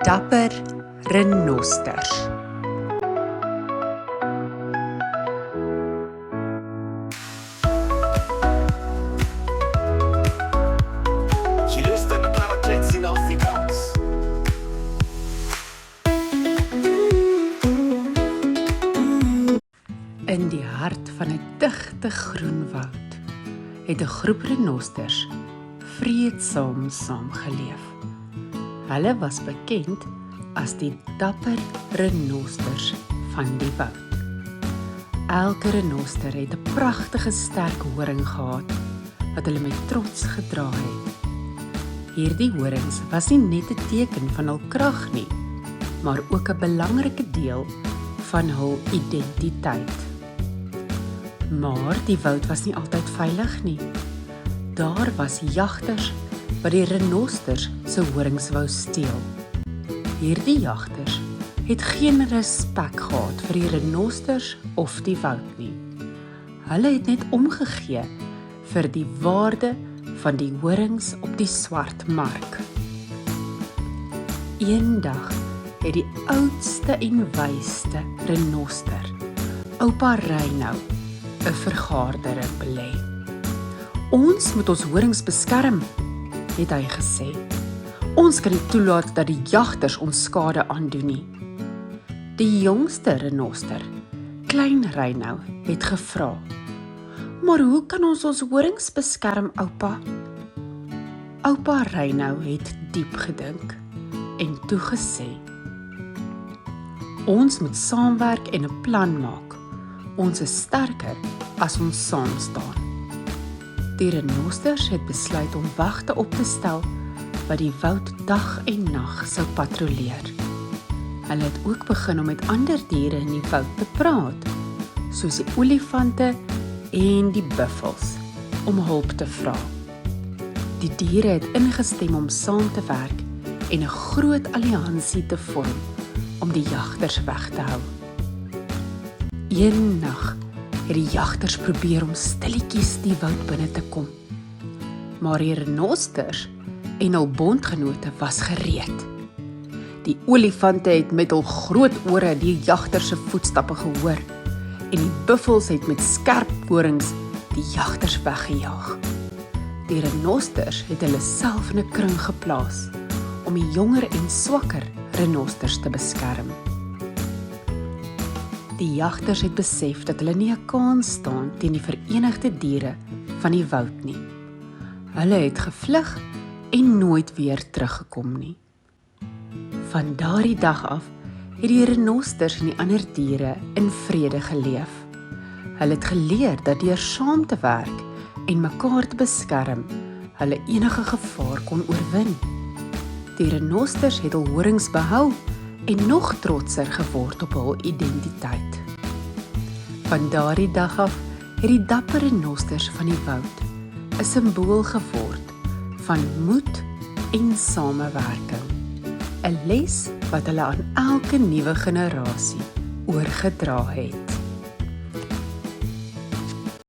dapper renosters. Jy luister naar het klets in Afrikaans. In die hart van 'n digte groen woud het 'n groep renosters vreedsaam saamgeleef. Hulle was bekend as die dapper renosters van die woud. Elke renoster het 'n pragtige sterk horing gehad wat hulle met trots gedra het. Hierdie horings was nie net 'n teken van hul krag nie, maar ook 'n belangrike deel van hul identiteit. Maar die woud was nie altyd veilig nie. Daar was jagters wat die renosters se horings wou steel. Hierdie jagters het geen respek gehad vir die renosters of die woud nie. Hulle het net omgegee vir die waarde van die horings op die swart mark. Eendag het die oudste en wysste renoster, Oupa Rhino, 'n vergadering belê. Ons moet ons horings beskerm, het hy gesê. Ons kan nie toelaat dat die jagters ons skade aandoen nie. Die jongste renoster, Klein Rhino, het gevra: "Maar hoe kan ons horings beskerm, oupa?" Oupa Rhino het diep gedink en toe gesê: "Ons moet saamwerk en 'n plan maak. Ons is sterker as ons saam staan." Die renosters het besluit om wagte op te stel wat die woud dag en nag sou patrolleer. Hulle het ook begin om met ander diere in die woud te praat, soos die olifante en die buffels, om hulp te vra. Die diere het ingestem om saam te werk en 'n groot alliansie te vorm om die jagters weg te hou. Een nag het die jagters probeer om stilletjies die woud binne te kom. Maar die renosters en hul bondgenote was gereed. Die olifante het met hul groot ore die jagters se voetstappe gehoor en die buffels het met skerp horings die jagters weggejaag. Die renosters het hulle self in 'n kring geplaas om die jonger en swakker renosters te beskerm. Die jagters het besef dat hulle nie 'n kans staan teen die verenigde diere van die woud nie. Hulle het gevlug en nooit weer teruggekom nie. Van daardie dag af het die renosters en die ander diere in vrede geleef. Hulle het geleer dat deur saam te werk en mekaar te beskerm, hulle enige gevaar kon oorwin. Die renosters het hul horings behou en nog trotser geword op hul identiteit. Van daardie dag af het die dapper renosters van die woud 'n simbool geword van moed en samewerking. 'n Les wat hulle aan elke nuwe generasie oorgedra het.